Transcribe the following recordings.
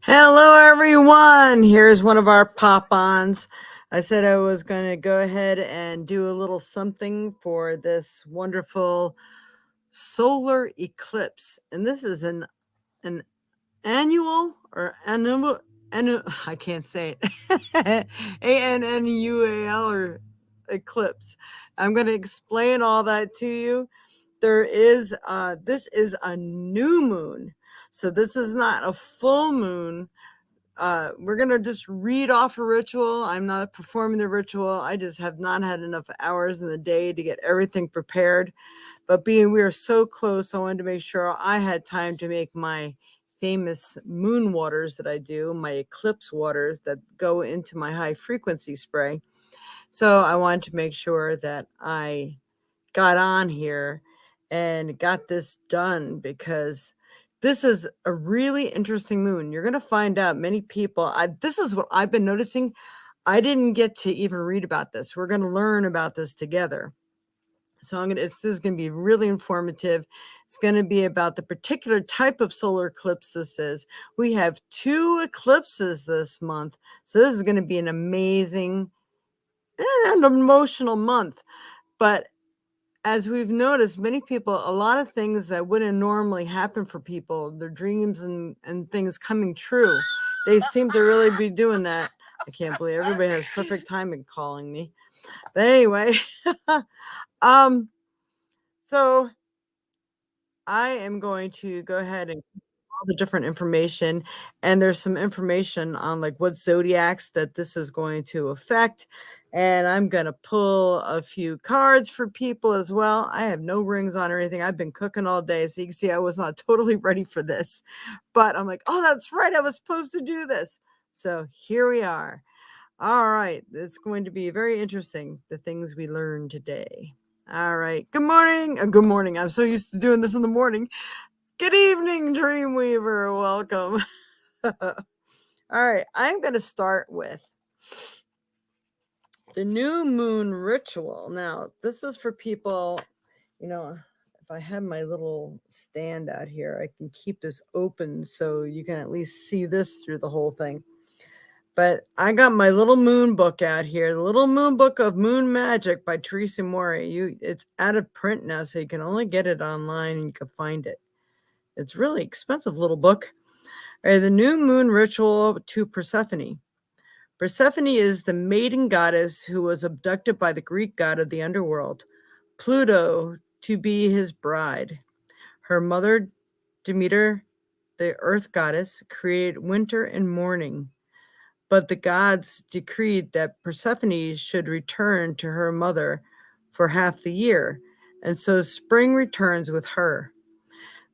Hello, everyone. Here's one of our pop-ons. I said I was going to go ahead and do a little something for this wonderful solar eclipse. And this is an annual or annual, I can't say it, ANNUAL or eclipse. I'm going to explain all that to you. This is a new moon. So this is not a full moon. We're going to just read off a ritual. I'm not performing the ritual. I just have not had enough hours in the day to get everything prepared. But being we are so close, I wanted to make sure I had time to make my famous moon waters that I do, my eclipse waters that go into my high frequency spray. So I wanted to make sure that I got on here and got this done because this is a really interesting moon. You're going to find out many people. This is what I've been noticing. I didn't get to even read about this. We're going to learn about this together. So this is going to be really informative. It's going to be about the particular type of solar eclipse this is. We have 2 eclipses this month. So this is going to be an amazing and emotional month. But as we've noticed, many people, a lot of things that wouldn't normally happen for people, their dreams and things coming true, they seem to really be doing that. I can't believe everybody has perfect timing calling me. But anyway, so I am going to go ahead and all the different information, and there's some information on like what zodiacs that this is going to affect, and I'm gonna pull a few cards for people as well. I have no rings on or anything. I've been cooking all day, so you can see I was not totally ready for this, but I'm like, oh, that's right, I was supposed to do this. So here we are. All right, it's going to be very interesting, the things we learn today. All right, good morning. Good morning. I'm so used to doing this in the morning. Good evening, Dreamweaver. Welcome. All right, I'm going to start with the new moon ritual. Now, this is for people, if I have my little stand out here, I can keep this open so you can at least see this through the whole thing. But I got my little moon book out here, the little moon book of moon magic by Teresa Mori. It's out of print now, so you can only get it online and you can find it. It's really expensive little book. All right, the new moon ritual to Persephone. Persephone is the maiden goddess who was abducted by the Greek god of the underworld, Pluto, to be his bride. Her mother, Demeter, the earth goddess, created winter and morning. But the gods decreed that Persephone should return to her mother for half the year, and so spring returns with her.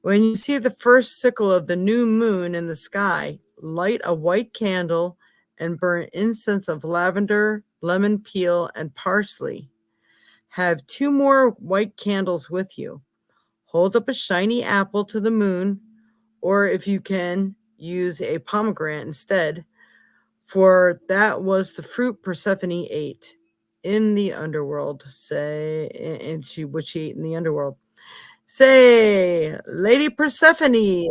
When you see the first sickle of the new moon in the sky, light a white candle and burn incense of lavender, lemon peel, and parsley. Have 2 more white candles with you. Hold up a shiny apple to the moon, or if you can, use a pomegranate instead, for that was the fruit Persephone ate in the underworld, which she ate in the underworld. Say, Lady Persephone,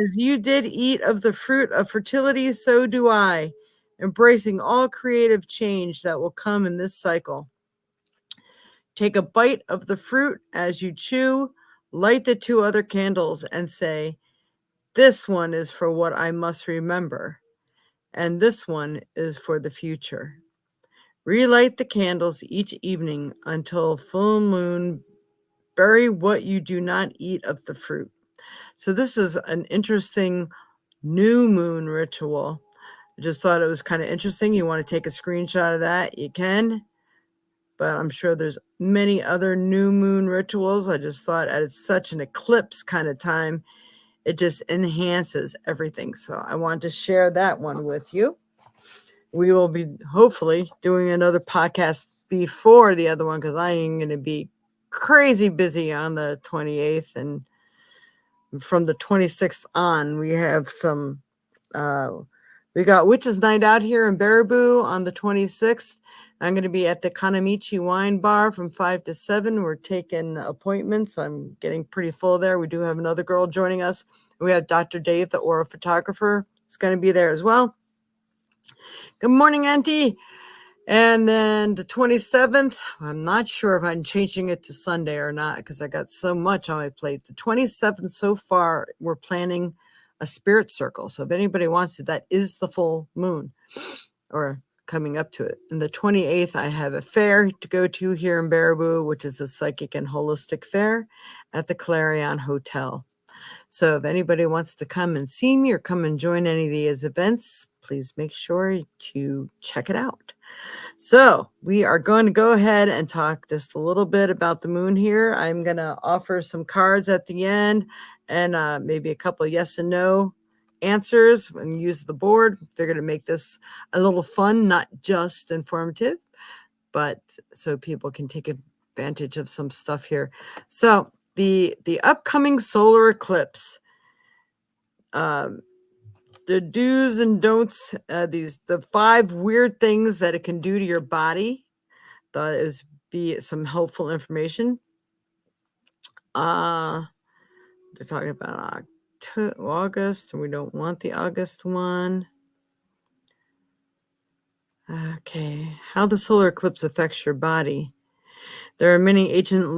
as you did eat of the fruit of fertility, so do I, embracing all creative change that will come in this cycle. Take a bite of the fruit as you chew, light the 2 other candles, and say, this one is for what I must remember, and this one is for the future. Relight the candles each evening until full moon. Bury what you do not eat of the fruit. So this is an interesting new moon ritual. I just thought it was kind of interesting. You want to take a screenshot of that, you can. But I'm sure there's many other new moon rituals. I just thought it's such an eclipse kind of time, it just enhances everything. So I wanted to share that one with you. We will be hopefully doing another podcast before the other one because I am going to be crazy busy on the 28th, and from the 26th on we have some we got Witches Night Out here in Baraboo on the 26th. I'm going to be at the Kanamichi Wine Bar from 5 to 7. We're taking appointments. I'm getting pretty full there. We do have another girl joining us. We have Dr. Dave, the aura photographer, is going to be there as well. Good morning, Auntie. And then the 27th, I'm not sure if I'm changing it to Sunday or not because I got so much on my plate. The 27th so far, we're planning a spirit circle. So if anybody wants it, that is the full moon or coming up to it. And the 28th, I have a fair to go to here in Baraboo, which is a psychic and holistic fair at the Clarion Hotel. So if anybody wants to come and see me or come and join any of these events, please make sure to check it out. So we are going to go ahead and talk just a little bit about the moon here. I'm going to offer some cards at the end and maybe a couple of yes and no answers and use the board. Figure to make this a little fun, not just informative, but so people can take advantage of some stuff here. So the upcoming solar eclipse, the do's and don'ts, the 5 weird things that it can do to your body. Thought it was be some helpful information. They're talking about August, and we don't want the August one. Okay, how the solar eclipse affects your body. There are many ancient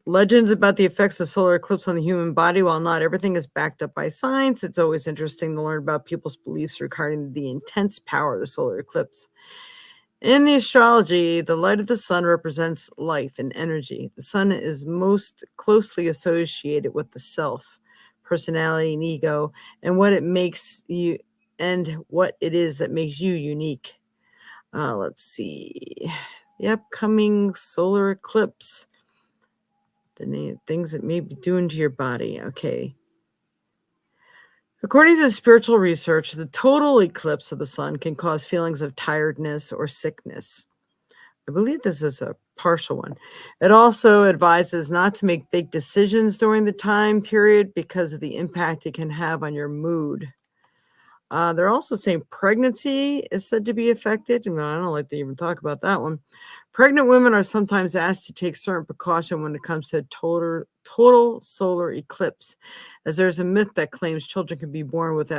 legends about the effects of solar eclipse on the human body. While not everything is backed up by science, it's always interesting to learn about people's beliefs regarding the intense power of the solar eclipse. In the astrology, the light of the sun represents life and energy. The sun is most closely associated with the self, personality, and ego, and what it makes you, and what it is that makes you unique. Let's see. The upcoming solar eclipse. The things it may be doing to your body. Okay. According to the spiritual research, the total eclipse of the sun can cause feelings of tiredness or sickness. I believe this is a partial one. It also advises not to make big decisions during the time period because of the impact it can have on your mood. They're also saying pregnancy is said to be affected. I don't like to even talk about that one. Pregnant women are sometimes asked to take certain precaution when it comes to total solar eclipse, as there's a myth that claims children can be born with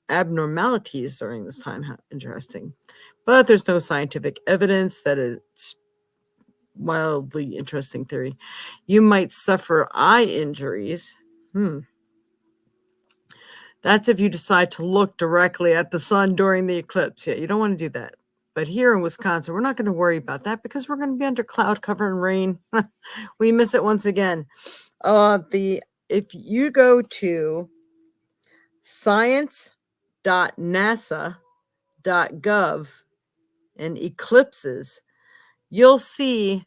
abnormalities during this time. How interesting. But there's no scientific evidence that it's wildly interesting theory. You might suffer eye injuries. That's if you decide to look directly at the sun during the eclipse. Yeah, you don't want to do that. But here in Wisconsin, we're not going to worry about that because we're going to be under cloud cover and rain. We miss it once again. If you go to science.nasa.gov and eclipses, you'll see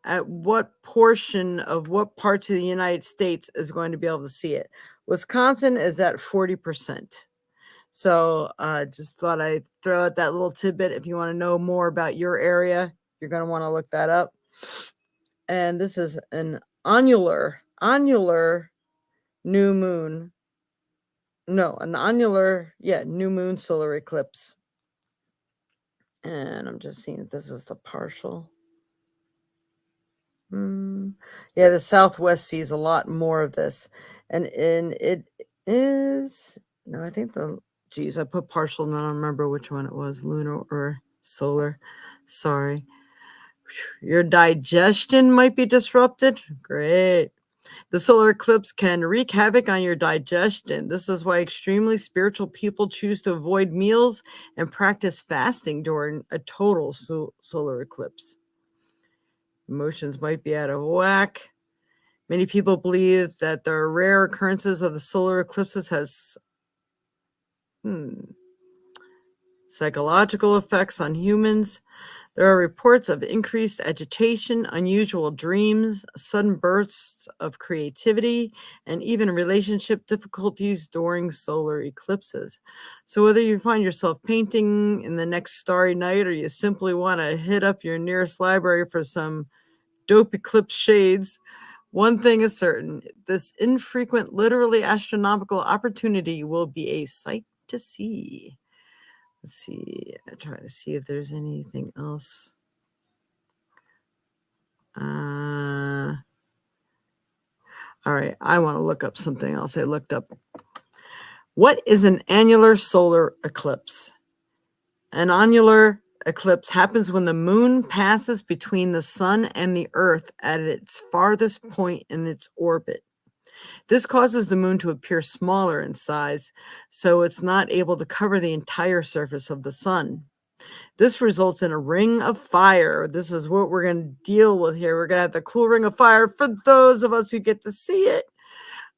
at what portion of what parts of the United States is going to be able to see it. Wisconsin is at 40%. So just thought I'd throw out that little tidbit. If you want to know more about your area, you're going to want to look that up. And this is an annular new moon. No, an annular, new moon solar eclipse. And I'm just seeing if this is the partial. Yeah, the Southwest sees a lot more of this. And it is, no, I think I put partial and I don't remember which one it was, lunar or solar. Sorry. Your digestion might be disrupted. Great. The solar eclipse can wreak havoc on your digestion. This is why extremely spiritual people choose to avoid meals and practice fasting during a total solar eclipse. Emotions might be out of whack. Many people believe that the rare occurrences of the solar eclipses has psychological effects on humans. There are reports of increased agitation, unusual dreams, sudden bursts of creativity, and even relationship difficulties during solar eclipses. So whether you find yourself painting in the next starry night or you simply want to hit up your nearest library for some dope eclipse shades, one thing is certain: this infrequent, literally astronomical opportunity will be a sight to see. Let's see. I try to see if there's anything else. All right. I want to look up something else I looked up. What is an annular solar eclipse? An annular eclipse happens when the moon passes between the sun and the earth at its farthest point in its orbit. This causes the moon to appear smaller in size, so it's not able to cover the entire surface of the sun. This results in a ring of fire. This is what we're going to deal with here. We're going to have the cool ring of fire for those of us who get to see it.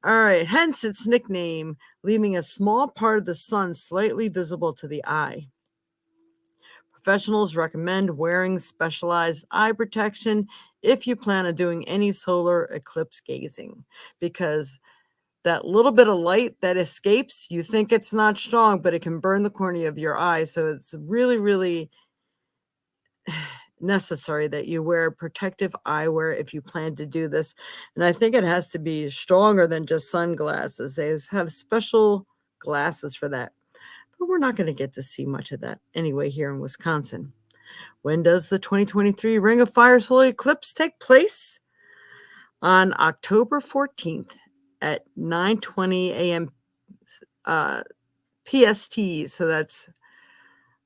All right, hence its nickname, leaving a small part of the sun slightly visible to the eye. Professionals recommend wearing specialized eye protection if you plan on doing any solar eclipse gazing, because that little bit of light that escapes, you think it's not strong, but it can burn the cornea of your eye. So it's really, really necessary that you wear protective eyewear if you plan to do this. And I think it has to be stronger than just sunglasses. They have special glasses for that. But we're not going to get to see much of that anyway here in Wisconsin. When does the 2023 Ring of Fire solar eclipse take place? On October 14th at 9:20 a.m. PST. So that's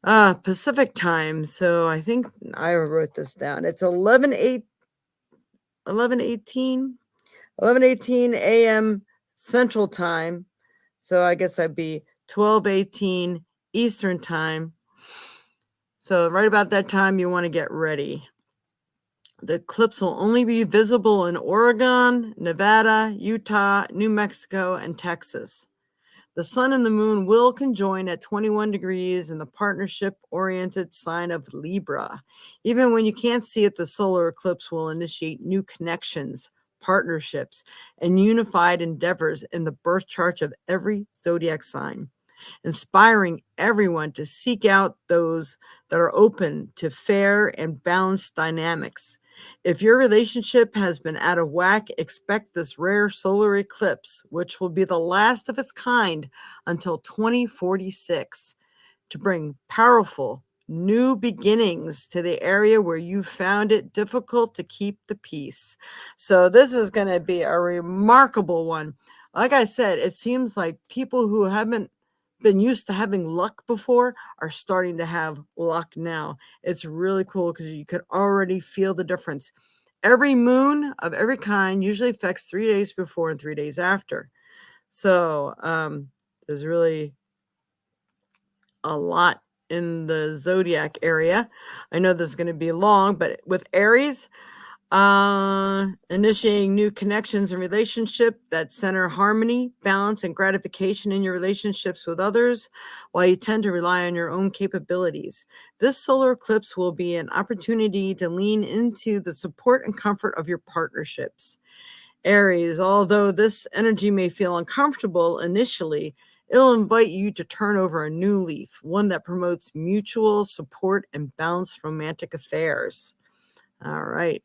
Pacific time. So I think I wrote this down. It's 11:18 a.m. Central time. So I guess that'd be 12:18 Eastern time. So right about that time, you want to get ready. The eclipse will only be visible in Oregon, Nevada, Utah, New Mexico, and Texas. The sun and the moon will conjoin at 21 degrees in the partnership-oriented sign of Libra. Even when you can't see it, the solar eclipse will initiate new connections, partnerships, and unified endeavors in the birth chart of every zodiac sign, inspiring everyone to seek out those that are open to fair and balanced dynamics. If your relationship has been out of whack, expect this rare solar eclipse, which will be the last of its kind until 2046, to bring powerful new beginnings to the area where you found it difficult to keep the peace. So this is going to be a remarkable one. Like I said, it seems like people who haven't been used to having luck before are starting to have luck now. It's really cool because you could already feel the difference. Every moon of every kind usually affects 3 days before and 3 days after. So there's really a lot in the zodiac area. I know this is going to be long, but with Aries, initiating new connections and relationship that center harmony, balance, and gratification in your relationships with others, while you tend to rely on your own capabilities. This solar eclipse will be an opportunity to lean into the support and comfort of your partnerships. Aries, although this energy may feel uncomfortable initially, it'll invite you to turn over a new leaf, one that promotes mutual support and balanced romantic affairs. All right.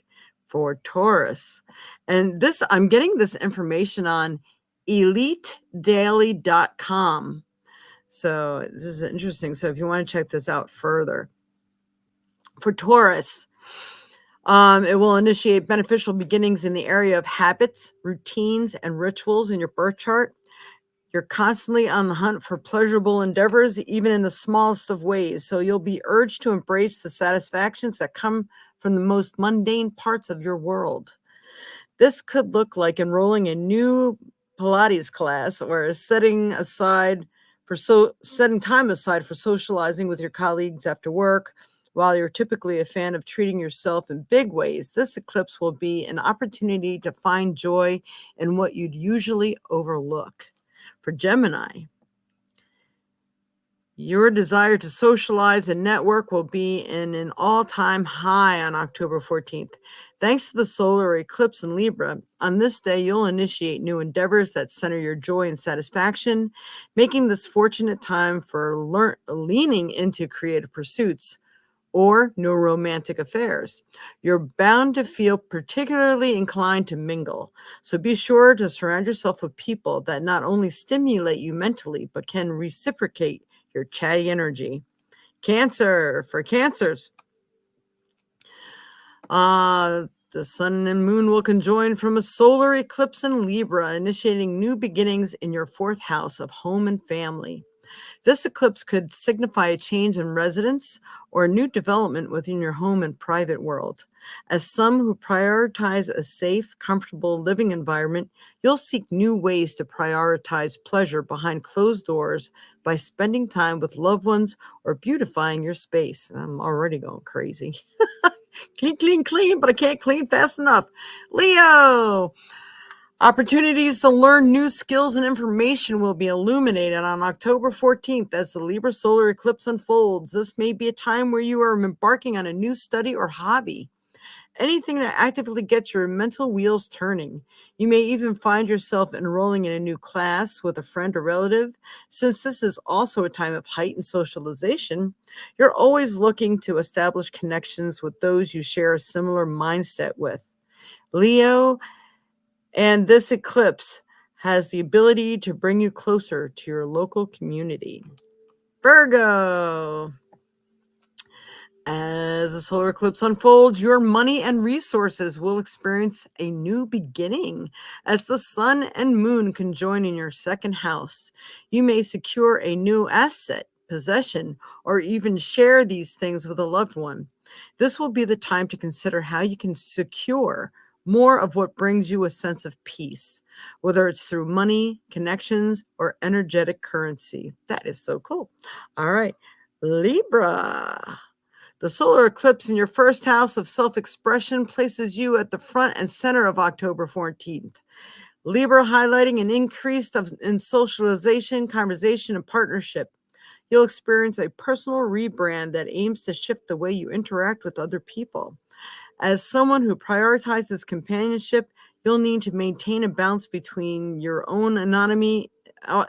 For Taurus. And this, I'm getting this information on elitedaily.com. So this is interesting. So if you want to check this out further. For Taurus, it will initiate beneficial beginnings in the area of habits, routines, and rituals in your birth chart. You're constantly on the hunt for pleasurable endeavors, even in the smallest of ways. So you'll be urged to embrace the satisfactions that come from the most mundane parts of your world. This could look like enrolling in a new Pilates class or setting time aside for socializing with your colleagues after work. While you're typically a fan of treating yourself in big ways, this eclipse will be an opportunity to find joy in what you'd usually overlook. For Gemini, your desire to socialize and network will be in an all-time high on October 14th. Thanks to the solar eclipse in Libra, on this day, you'll initiate new endeavors that center your joy and satisfaction, making this fortunate time for leaning into creative pursuits or new romantic affairs. You're bound to feel particularly inclined to mingle, so be sure to surround yourself with people that not only stimulate you mentally, but can reciprocate your chatty energy. Cancer, for Cancers. The sun and moon will conjoin from a solar eclipse in Libra, initiating new beginnings in your fourth house of home and family. This eclipse could signify a change in residence or a new development within your home and private world. As some who prioritize a safe, comfortable living environment, you'll seek new ways to prioritize pleasure behind closed doors by spending time with loved ones or beautifying your space. I'm already going crazy. Clean, clean, clean, but I can't clean fast enough. Leo! Opportunities to learn new skills and information will be illuminated on October 14th as the Libra solar eclipse unfolds. This may be a time where you are embarking on a new study or hobby. Anything that actively gets your mental wheels turning. You may even find yourself enrolling in a new class with a friend or relative. Since this is also a time of heightened socialization, you're always looking to establish connections with those you share a similar mindset with. Leo, and this eclipse has the ability to bring you closer to your local community. Virgo. As the solar eclipse unfolds, your money and resources will experience a new beginning as the sun and moon conjoin in your second house. You may secure a new asset, possession, or even share these things with a loved one. This will be the time to consider how you can secure more of what brings you a sense of peace, whether it's through money, connections, or energetic currency. That is so cool. All right, Libra. The solar eclipse in your first house of self-expression places you at the front and center of October 14th. Libra highlighting an increase in socialization, conversation, and partnership. You'll experience a personal rebrand that aims to shift the way you interact with other people. As someone who prioritizes companionship, you'll need to maintain a balance between your own anonymity. I'll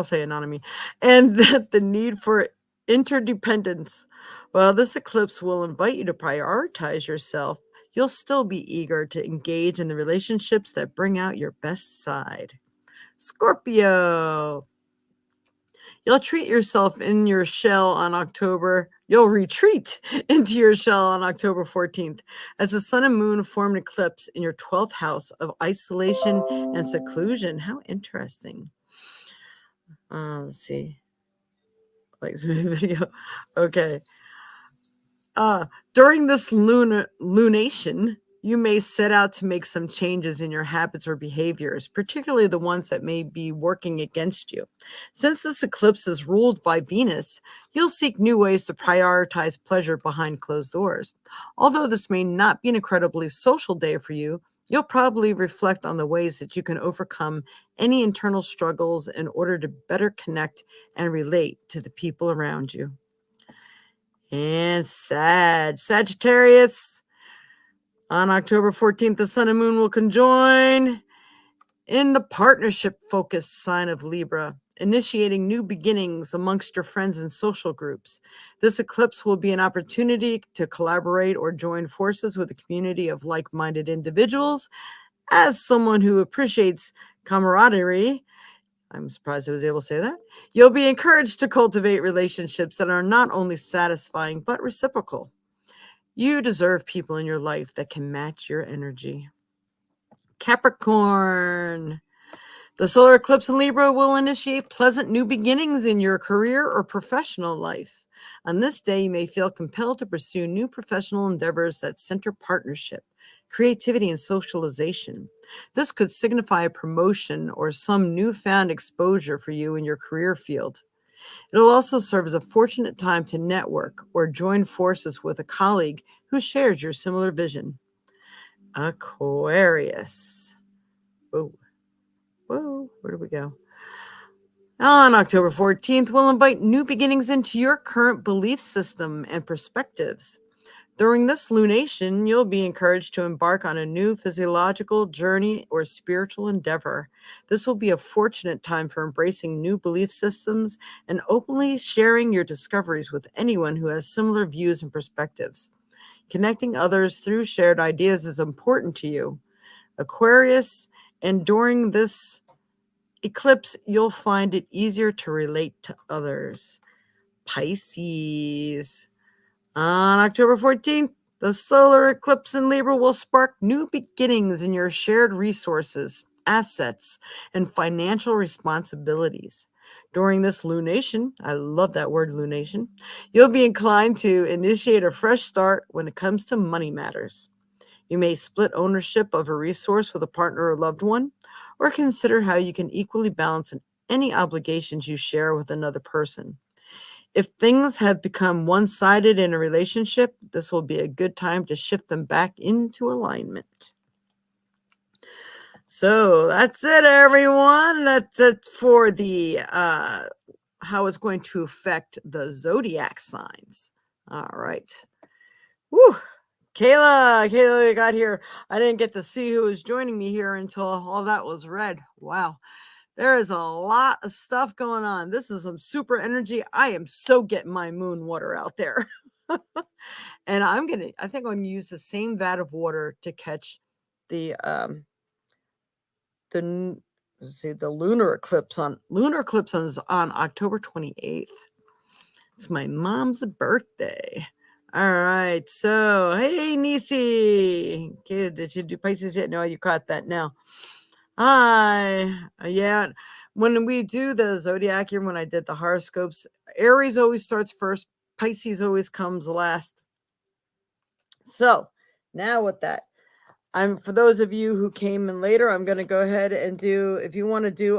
say anonymity, and the need for interdependence. While this eclipse will invite you to prioritize yourself, you'll still be eager to engage in the relationships that bring out your best side. Scorpio. You'll treat yourself in your shell on October. You'll retreat into your shell on October 14th as the sun and moon form an eclipse in your 12th house of isolation and seclusion. How interesting. Let's see. Like video. Okay. During this lunation, you may set out to make some changes in your habits or behaviors, particularly the ones that may be working against you. Since this eclipse is ruled by Venus, you'll seek new ways to prioritize pleasure behind closed doors. Although this may not be an incredibly social day for you, you'll probably reflect on the ways that you can overcome any internal struggles in order to better connect and relate to the people around you. And Sagittarius. On October 14th, the sun and moon will conjoin in the partnership-focused sign of Libra, initiating new beginnings amongst your friends and social groups. This eclipse will be an opportunity to collaborate or join forces with a community of like-minded individuals. As someone who appreciates camaraderie, I'm surprised I was able to say that, you'll be encouraged to cultivate relationships that are not only satisfying, but reciprocal. You deserve people in your life that can match your energy. Capricorn. The solar eclipse in Libra will initiate pleasant new beginnings in your career or professional life. On this day, you may feel compelled to pursue new professional endeavors that center partnership, creativity, and socialization. This could signify a promotion or some newfound exposure for you in your career field. It'll also serve as a fortunate time to network or join forces with a colleague who shares your similar vision. Aquarius. Whoa, where do we go? On October 14th, we'll invite new beginnings into your current belief system and perspectives. During this lunation, you'll be encouraged to embark on a new physiological journey or spiritual endeavor. This will be a fortunate time for embracing new belief systems and openly sharing your discoveries with anyone who has similar views and perspectives. Connecting others through shared ideas is important to you, Aquarius, and during this eclipse, you'll find it easier to relate to others. Pisces. On October 14th, the solar eclipse in Libra will spark new beginnings in your shared resources, assets, and financial responsibilities. During this lunation, I love that word lunation, you'll be inclined to initiate a fresh start when it comes to money matters. You may split ownership of a resource with a partner or loved one, or consider how you can equally balance any obligations you share with another person. If things have become one sided in a relationship, this will be a good time to shift them back into alignment. So that's it, everyone. That's it for the how it's going to affect the zodiac signs. All right. Woo. Kayla got here. I didn't get to see who was joining me here until all that was read. Wow. There is a lot of stuff going on. This is some super energy. I am so getting my moon water out there. And I think I'm gonna use the same vat of water to catch the let's see, the lunar eclipse is on October 28th. It's my mom's birthday. All right. So, hey, Nisi. Okay, did you do Pisces yet? No, you caught that now. Hi. Yeah. When we do the zodiac year, when I did the horoscopes, Aries always starts first, Pisces always comes last. So, now with that, for those of you who came in later, I'm going to go ahead and do, if you want to do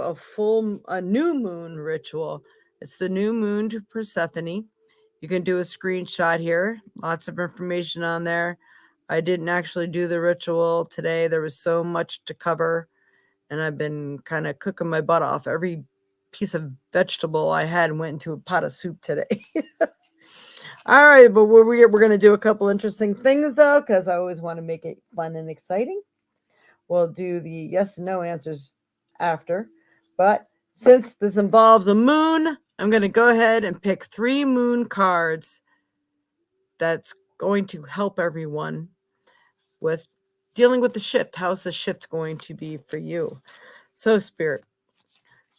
a new moon ritual, it's the new moon to Persephone. You can do a screenshot here. Lots of information on there. I didn't actually do the ritual today. There was so much to cover, and I've been kind of cooking my butt off. Every piece of vegetable I had went into a pot of soup today. All right, but we're going to do a couple interesting things, though, because I always want to make it fun and exciting. We'll do the yes and no answers after. But since this involves a moon, I'm going to go ahead and pick 3 moon cards that's going to help everyone with dealing with the shift. How's the shift going to be for you? So, Spirit,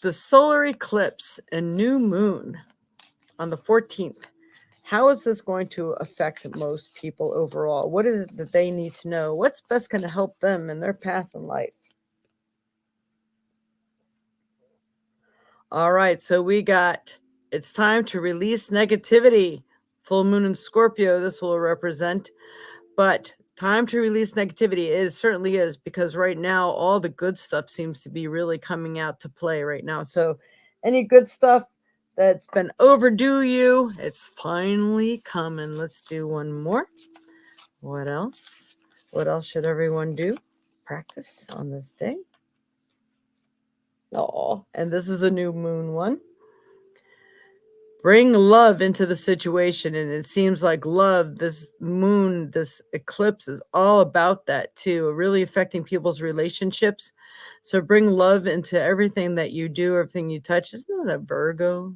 the solar eclipse and new moon on the 14th. How is this going to affect most people overall? What is it that they need to know? What's best going to help them in their path in life? All right, so we got, it's time to release negativity. Full moon in Scorpio, this will represent. But time to release negativity. It certainly is, because right now, all the good stuff seems to be really coming out to play right now. So any good stuff that's been overdue it's finally coming. Let's do one more. What else? What else should everyone do? Practice on this day. Oh, and this is a new moon one. Bring love into the situation. And it seems like love, this moon, this eclipse is all about that too, really affecting people's relationships. So bring love into everything that you do, everything you touch. Isn't that a Virgo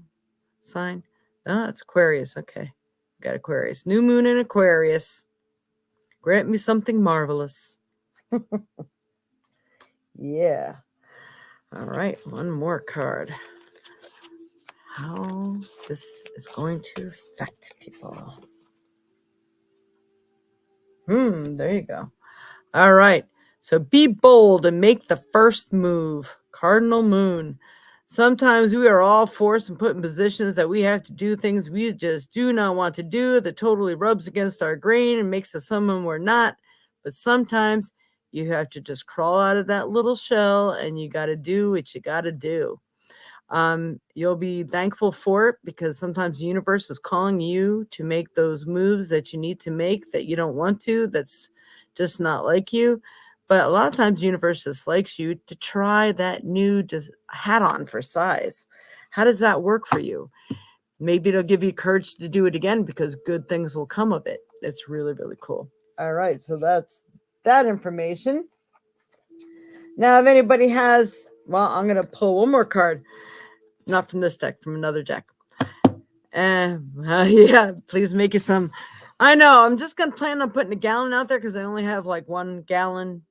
sign? Oh, it's Aquarius. Okay. Got Aquarius. New moon in Aquarius. Grant me something marvelous. Yeah. All right. One more card. How this is going to affect people. There you go. All right. So be bold and make the first move. Cardinal moon. Sometimes we are all forced and put in positions that we have to do things we just do not want to do, that totally rubs against our grain and makes us someone we're not. But sometimes you have to just crawl out of that little shell and you got to do what you got to do. You'll be thankful for it, because sometimes the universe is calling you to make those moves that you need to make that you don't want to, that's just not like you. But a lot of times the universe just likes you to try that new hat on for size. How does that work for you? Maybe it'll give you courage to do it again, because good things will come of it. It's really, really cool. All right, so that's that information. Now, if anybody has, well, I'm going to pull one more card. Not from this deck, from another deck. Yeah, please make it some. I know, I'm just going to plan on putting a gallon out there, because I only have like 1 gallon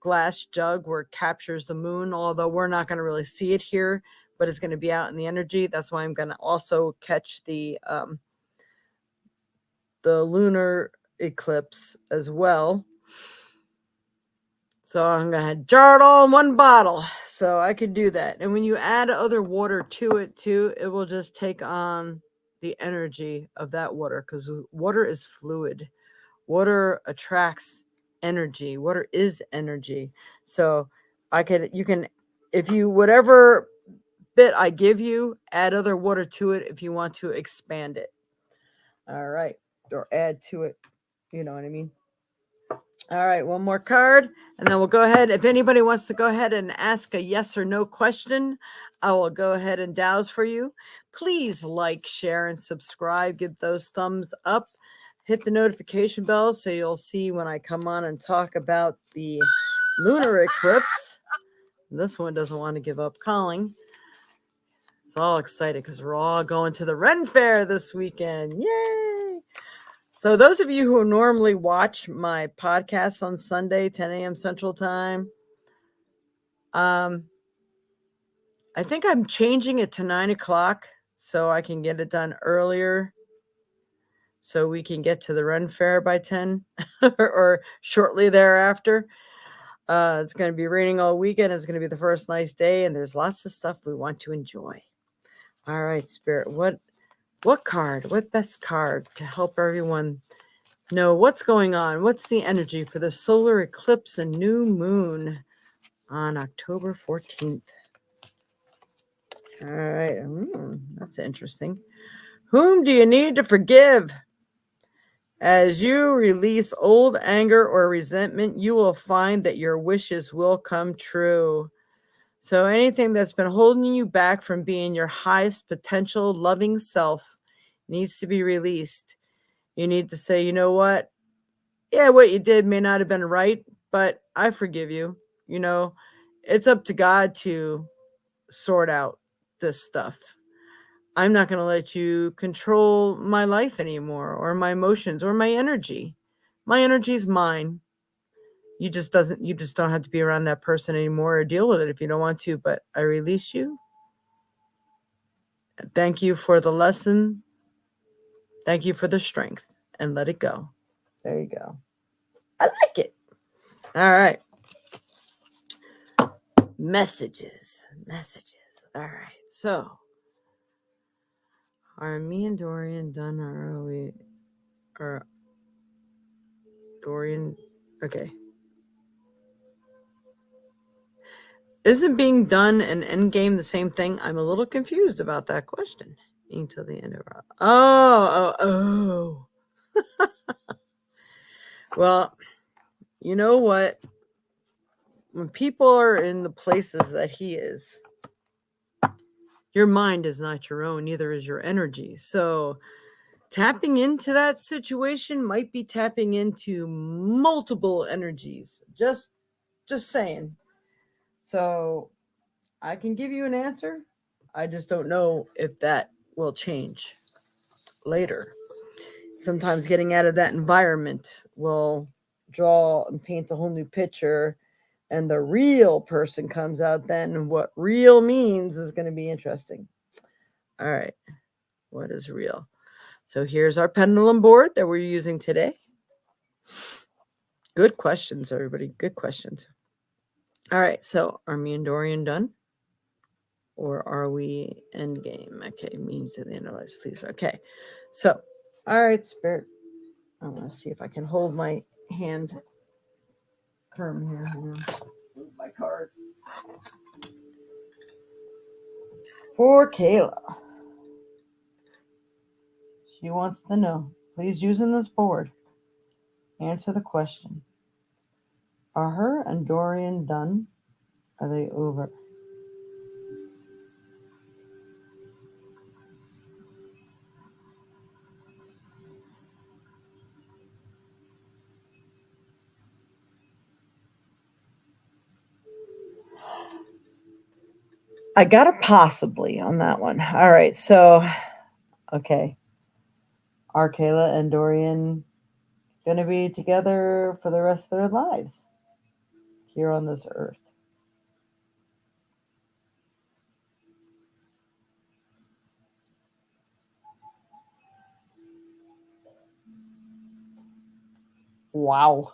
glass jug where it captures the moon, although we're not going to really see it here, but it's going to be out in the energy. That's why I'm going to also catch the the lunar eclipse as well. So I'm going to jar it all in one bottle. So I could do that. And when you add other water to it too, it will just take on the energy of that water, because water is fluid. Water attracts energy. Water is energy. So you can, if you, whatever bit I give you, add other water to it if you want to expand it. All right. Or add to it. You know what I mean? All right, one more card, and then we'll go ahead. If anybody wants to go ahead and ask a yes or no question, I will go ahead and douse for you. Please like, share, and subscribe. Give those thumbs up. Hit the notification bell so you'll see when I come on and talk about the lunar eclipse. This one doesn't want to give up calling. It's all excited because we're all going to the Ren Fair this weekend. Yay! So those of you who normally watch my podcast on Sunday, 10 a.m. Central Time, I think I'm changing it to 9 o'clock so I can get it done earlier, so we can get to the Ren Fair by 10 or shortly thereafter. It's going to be raining all weekend. It's going to be the first nice day, and there's lots of stuff we want to enjoy. All right, Spirit, what best card to help everyone know what's going on? What's the energy for the solar eclipse and new moon on October 14th? All right. That's interesting. Whom do you need to forgive? As you release old anger or resentment, you will find that your wishes will come true. So anything that's been holding you back from being your highest potential loving self needs to be released. You need to say, you know what? Yeah, what you did may not have been right, but I forgive you. You know, it's up to God to sort out this stuff. I'm not going to let you control my life anymore, or my emotions, or my energy. My energy is mine. You just don't have to be around that person anymore or deal with it if you don't want to, but I release you. Thank you for the lesson. Thank you for the strength, and let it go. There you go. I like it. All right. Messages. All right. So, are me and Dorian done, or are we? Or Dorian? Okay. Isn't being done and endgame the same thing? I'm a little confused about that question. Until the end of our... Oh. Well, you know what? When people are in the places that he is, your mind is not your own, neither is your energy. So tapping into that situation might be tapping into multiple energies. Just saying. So I can give you an answer. I just don't know if that will change later. Sometimes getting out of that environment will draw and paint a whole new picture, and the real person comes out then. What real means is going to be interesting. All right. What is real? So here's our pendulum board that we're using today. Good questions, everybody. Good questions. All right. So are me and Dorian done? Or are we end game? Okay. Means to the analyze, please. Okay. So, all right, Spirit. I'm going to see if I can hold my hand firm here. Move my cards. For Kayla. She wants to know, please, using this board, answer the question. Are her and Dorian done? Are they over? I got a possibly on that one. All right. So, okay. Are Kayla and Dorian going to be together for the rest of their lives here on this earth? Wow.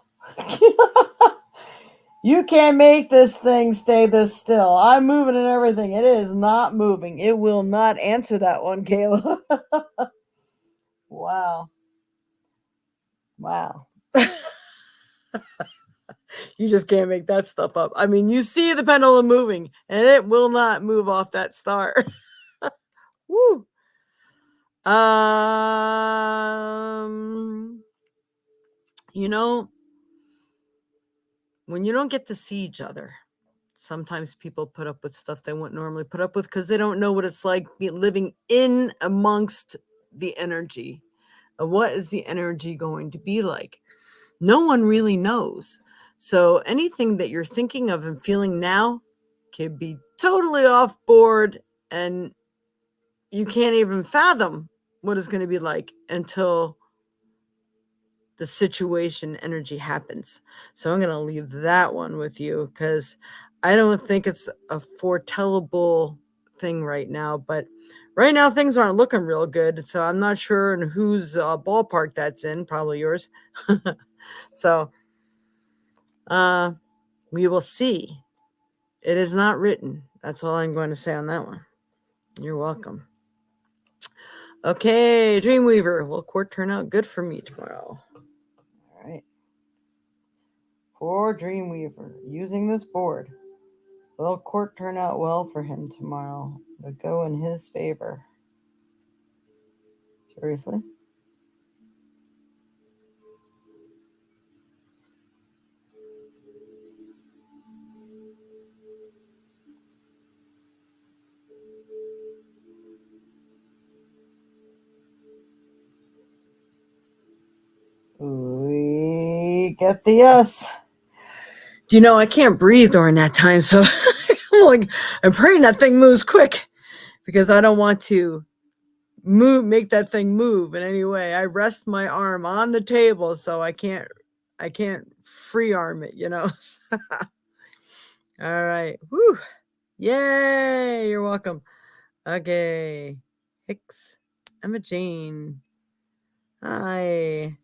You can't make this thing stay this still. I'm moving and everything. It is not moving. It will not answer that one, Kayla. Wow. Wow. You just can't make that stuff up. I mean, you see the pendulum moving, and it will not move off that star. Woo. You know, when you don't get to see each other, sometimes people put up with stuff they wouldn't normally put up with because they don't know what it's like living in amongst the energy. What is the energy going to be like? No one really knows. So anything that you're thinking of and feeling now could be totally off board, and you can't even fathom what it's going to be like until the situation energy happens. So I'm going to leave that one with you because I don't think it's a foretellable thing right now. But right now things aren't looking real good. So I'm not sure in whose ballpark that's in. Probably yours. So we will see. It is not written. That's all I'm going to say on that one. You're welcome. Okay, Dreamweaver. Will court turn out good for me tomorrow? All right. For Dreamweaver, using this board, will court turn out well for him tomorrow? Will go in his favor? Seriously? We get the yes. Do you know, I can't breathe during that time, so I'm praying that thing moves quick because I don't want to make that thing move in any way. I rest my arm on the table, so I can't free arm it, All right. Woo. Yay, you're welcome. Okay. Hicks. Emma Jane. Hi.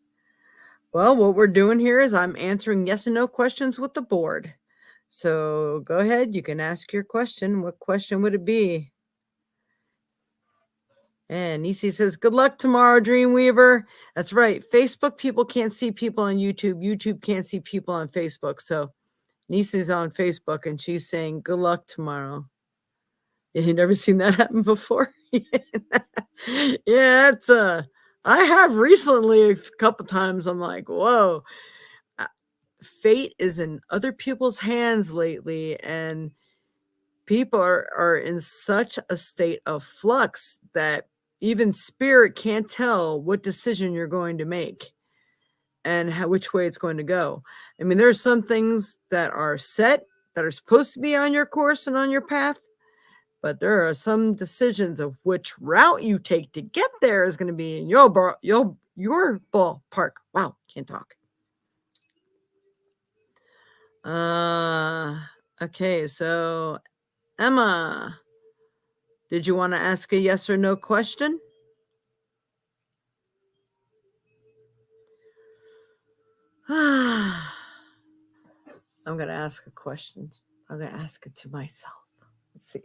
Well, what we're doing here is I'm answering yes and no questions with the board. So go ahead. You can ask your question. What question would it be? And Nisi says, good luck tomorrow, Dreamweaver. That's right. Facebook people can't see people on YouTube. YouTube can't see people on Facebook. So Nisi's on Facebook and she's saying, good luck tomorrow. Yeah, you never seen that happen before? Yeah, it's I have recently a couple times. I'm like, whoa, fate is in other people's hands lately, and people are in such a state of flux that even spirit can't tell what decision you're going to make and which way it's going to go. I mean, there are some things that are set that are supposed to be on your course and on your path, but there are some decisions of which route you take to get there is going to be in your ballpark. Wow, can't talk. Okay, so Emma, did you want to ask a yes or no question? I'm going to ask a question. I'm going to ask it to myself. Let's see.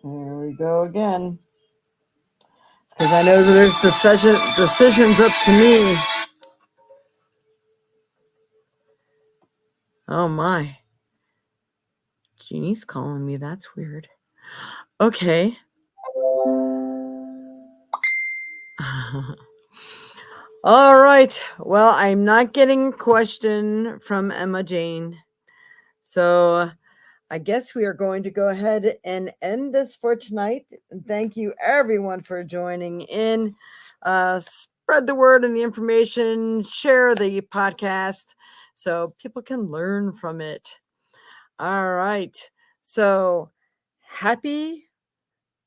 There we go again. It's because I know that there's decisions up to me. Oh my. Jeannie's calling me. That's weird. Okay. All right. Well, I'm not getting a question from Emma Jane. So I guess we are going to go ahead and end this for tonight. Thank you, everyone, for joining in. Spread the word and the information. Share the podcast so people can learn from it. All right. So happy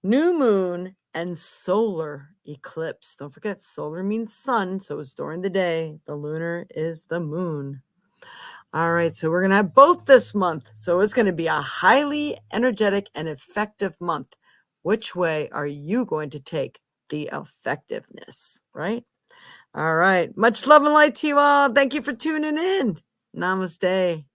new moon and solar eclipse. Don't forget, solar means sun, so it's during the day. The lunar is the moon. All right, so we're going to have both this month. So it's going to be a highly energetic and effective month. Which way are you going to take the effectiveness, right? All right. Much love and light to you all. Thank you for tuning in. Namaste.